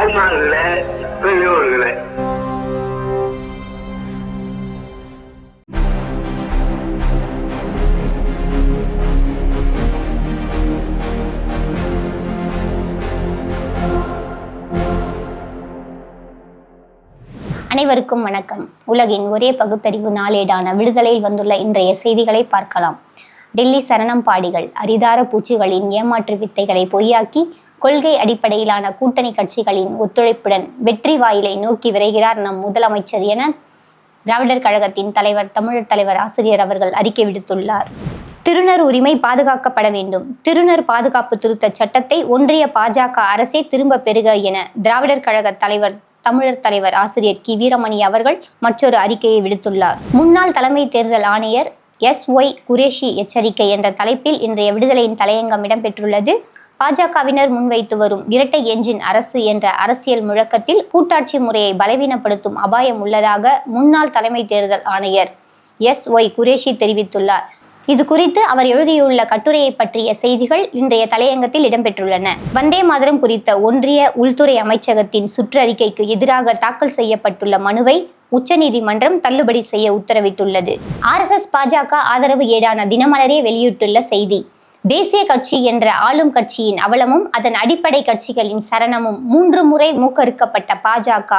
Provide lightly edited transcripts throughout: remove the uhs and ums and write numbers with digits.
தாய்மார்களே, பெரியோர்களே, அனைவருக்கும் வணக்கம். உலகின் ஒரே பகுத்தறிவு நாளேடான விடுதலையில் வந்துள்ள இன்றைய செய்திகளை பார்க்கலாம். டெல்லி சரணம்பாடிகள் அரிதார பூச்சிகளின் ஏமாற்று வித்தைகளை பொய்யாக்கி கொள்கை அடிப்படையிலான கூட்டணி கட்சிகளின் ஒத்துழைப்புடன் வெற்றி வாயிலை நோக்கி விரைகிறார் நம் முதலமைச்சர் என திராவிடர் கழகத்தின் தலைவர் தமிழர் தலைவர் ஆசிரியர் அவர்கள் அறிக்கை விடுத்துள்ளார். திருநர் உரிமை பாதுகாக்கப்பட வேண்டும். திருநர் பாதுகாப்பு திருத்த சட்டத்தை ஒன்றிய பாஜக அரசே திரும்ப பெறுக என திராவிடர் கழக தலைவர் தமிழர் தலைவர் ஆசிரியர் கி வீரமணி அவர்கள் மற்றொரு அறிக்கையை விடுத்துள்ளார். முன்னாள் தலைமை தேர்தல் ஆணையர் SY குரேஷி எச்சரிக்கை என்ற தலைப்பில் இன்றைய விடுதலையின் தலையங்கம் இடம்பெற்றுள்ளது. பாஜகவினர் முன்வைத்து வரும் இரட்டை என்ஜின் அரசு என்ற அரசியல் முழக்கத்தில் கூட்டாட்சி முறையை பலவீனப்படுத்தும் அபாயம் உள்ளதாக முன்னாள் தலைமை தேர்தல் ஆணையர் SY குரேஷி தெரிவித்துள்ளார். இது குறித்து அவர் எழுதியுள்ள கட்டுரையை பற்றிய செய்திகள் இன்றைய தலையங்கத்தில் இடம்பெற்றுள்ளன. வந்தே மாதரம் குறித்த ஒன்றிய உள்துறை அமைச்சகத்தின் சுற்றறிக்கைக்கு எதிராக தாக்கல் செய்யப்பட்டுள்ள மனுவை உச்சநீதிமன்றம் தள்ளுபடி செய்ய உத்தரவிட்டுள்ளது. RSS பாஜக ஆதரவு ஏடான தினமலரே வெளியிட்டுள்ள செய்தி: தேசிய கட்சி என்ற ஆளும் கட்சியின் அவலமும் அதன் அடிப்படை கட்சிகளின் சரணமும் 3 முறை மூக்கறுக்கப்பட்ட பாஜக.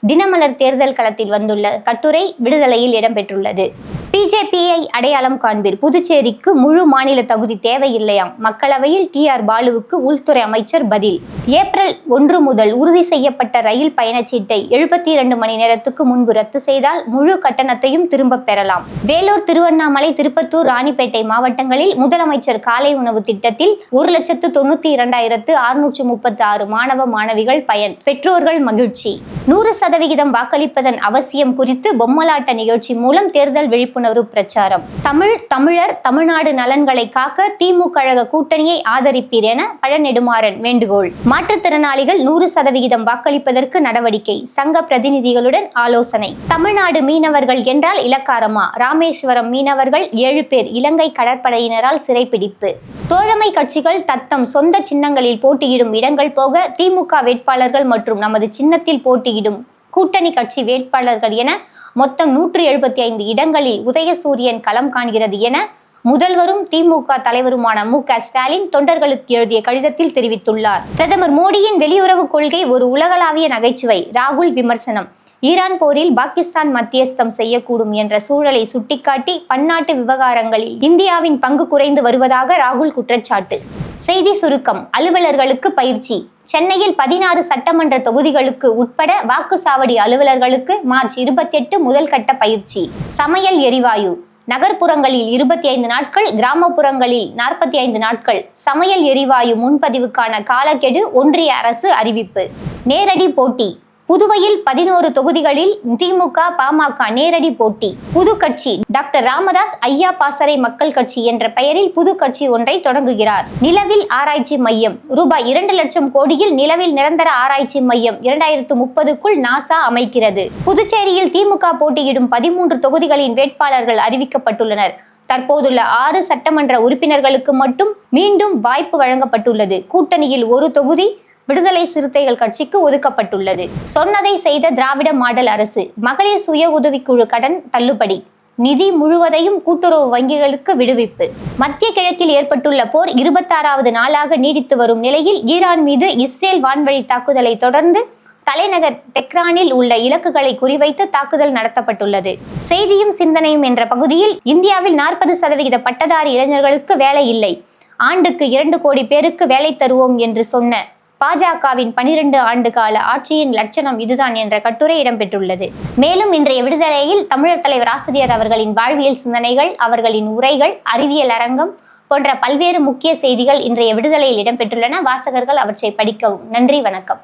தினமலர் தேர்தல் களத்தில் வந்துள்ள கட்டுரை விடுதலையில் இடம்பெற்றுள்ளது. பிஜேபியை அடையாளம் காண்பீர். புதுச்சேரிக்கு முழு மாநில தகுதி தேவையில்லையாம். மக்களவையில் TR பாலுவுக்கு உள்துறை அமைச்சர் பதில். ஏப்ரல் 1 முதல் உறுதி செய்யப்பட்ட ரயில் பயணச்சீட்டை 72 மணி நேரத்துக்கு முன்பு ரத்து செய்தால் முழு கட்டணத்தையும் திரும்ப பெறலாம். வேலூர், திருவண்ணாமலை, திருப்பத்தூர், ராணிப்பேட்டை மாவட்டங்களில் முதலமைச்சர் காலை உணவு திட்டத்தில் 1,92,636 மாணவ மாணவிகள் பயன். பெற்றோர்கள் மகிழ்ச்சி. 100% வாக்களிப்பதன் அவசியம் குறித்து பொம்மலாட்ட நிகழ்ச்சி மூலம் தேர்தல் விழிப்புணர்வு பிரச்சாரம். தமிழர் தமிழ்நாடு நலன்களை காக்க திமுக கழக கூட்டணியை ஆதரிப்பீர் என பழநெடுமாறன் வேண்டுகோள். மாற்றுத்திறனாளிகள் 100% வாக்களிப்பதற்கு நடவடிக்கை. சங்க பிரதிநிதிகளுடன் ஆலோசனை. தமிழ்நாடு மீனவர்கள் என்றால் இலக்காரமா? ராமேஸ்வரம் மீனவர்கள் 7 பேர் இலங்கை கடற்படையினரால் சிறைப்பிடிப்பு. தோழமை கட்சிகள் தத்தம் சொந்த சின்னங்களில் போட்டியிடும் இடங்கள் போக திமுக வேட்பாளர்கள் மற்றும் நமது சின்னத்தில் போட்டியிடும் கூட்டணி கட்சி வேட்பாளர்கள் என மொத்தம் 175 இடங்களில் உதயசூரியன் களம் காண்கிறது என முதல்வரும் திமுக தலைவருமான MK ஸ்டாலின் தொண்டர்களுக்கு எழுதிய கடிதத்தில் தெரிவித்துள்ளார். பிரதமர் மோடியின் வெளியுறவு கொள்கை ஒரு உலகளாவிய நகைச்சுவை. ராகுல் விமர்சனம். ஈரான் போரில் பாகிஸ்தான் மத்தியஸ்தம் செய்யக்கூடும் என்ற சூழலை சுட்டிக்காட்டி பன்னாட்டு விவகாரங்களில் இந்தியாவின் பங்கு குறைந்து வருவதாக ராகுல் குற்றச்சாட்டு. செய்தி சுருக்கம். அலுவலர்களுக்கு பயிற்சி. சென்னையில் 16 சட்டமன்ற தொகுதிகளுக்கு உட்பட வாக்குச்சாவடி அலுவலர்களுக்கு மார்ச் 28 முதல் கட்ட பயிற்சி. சமையல் எரிவாயு. நகர்ப்புறங்களில் 25 நாட்கள், கிராமப்புறங்களில் 45 நாட்கள் சமையல் எரிவாயு முன்பதிவுக்கான காலக்கெடு ஒன்றிய அரசு அறிவிப்பு. நேரடி போட்டி. புதுவையில் 11 தொகுதிகளில் திமுக பாமக நேரடி போட்டி. புது கட்சி. டாக்டர் ராமதாஸ் ஐயா பாசறை மக்கள் கட்சி என்ற பெயரில் புது கட்சி ஒன்றை தொடங்குகிறார். நிலவில் ஆராய்ச்சி மையம். ரூபாய் 2 லட்சம் கோடியில் நிலவில் நிரந்தர ஆராய்ச்சி மையம் 2030க்குள் நாசா அமைக்கிறது. புதுச்சேரியில் திமுக போட்டியிடும் 13 தொகுதிகளின் வேட்பாளர்கள் அறிவிக்கப்பட்டுள்ளனர். தற்போதுள்ள 6 சட்டமன்ற உறுப்பினர்களுக்கு மட்டும் மீண்டும் வாய்ப்பு வழங்கப்பட்டுள்ளது. கூட்டணியில் ஒரு தொகுதி விடுதலை சிறுத்தைகள் கட்சிக்கு ஒதுக்கப்பட்டுள்ளது. சொன்னதை செய்த திராவிட மாடல் அரசு. மகளிர் சுய உதவிக்குழு கடன் தள்ளுபடி. நிதி முழுவதையும் கூட்டுறவு வங்கிகளுக்கு விடுவிப்பு. மத்திய கிழக்கில் ஏற்பட்டுள்ள போர் 26வது நாளாக நீடித்து வரும் நிலையில் ஈரான் மீது இஸ்ரேல் வான்வழி தாக்குதலை தொடர்ந்து தலைநகர் தெஹ்ரானில் உள்ள இலக்குகளை குறிவைத்து தாக்குதல் நடத்தப்பட்டுள்ளது. செய்தியும் சிந்தனையும் என்ற பகுதியில் இந்தியாவில் 40% பட்டதாரி இளைஞர்களுக்கு வேலை இல்லை. ஆண்டுக்கு 2 கோடி பேருக்கு வேலை தருவோம் என்று சொன்ன பாஜகவின் 12 ஆண்டு கால ஆட்சியின் லட்சணம் இதுதான் என்ற கட்டுரை இடம்பெற்றுள்ளது. மேலும் இன்றைய விடுதலையில் தமிழர் தலைவர் ஆசிரியர் அவர்களின் வாழ்வியல் சிந்தனைகள், அவர்களின் உரைகள், அறிவியல் அரங்கம் போன்ற பல்வேறு முக்கிய செய்திகள் இன்றைய விடுதலையில் இடம்பெற்றுள்ளன. வாசகர்கள் அவற்றை படிக்கவும். நன்றி, வணக்கம்.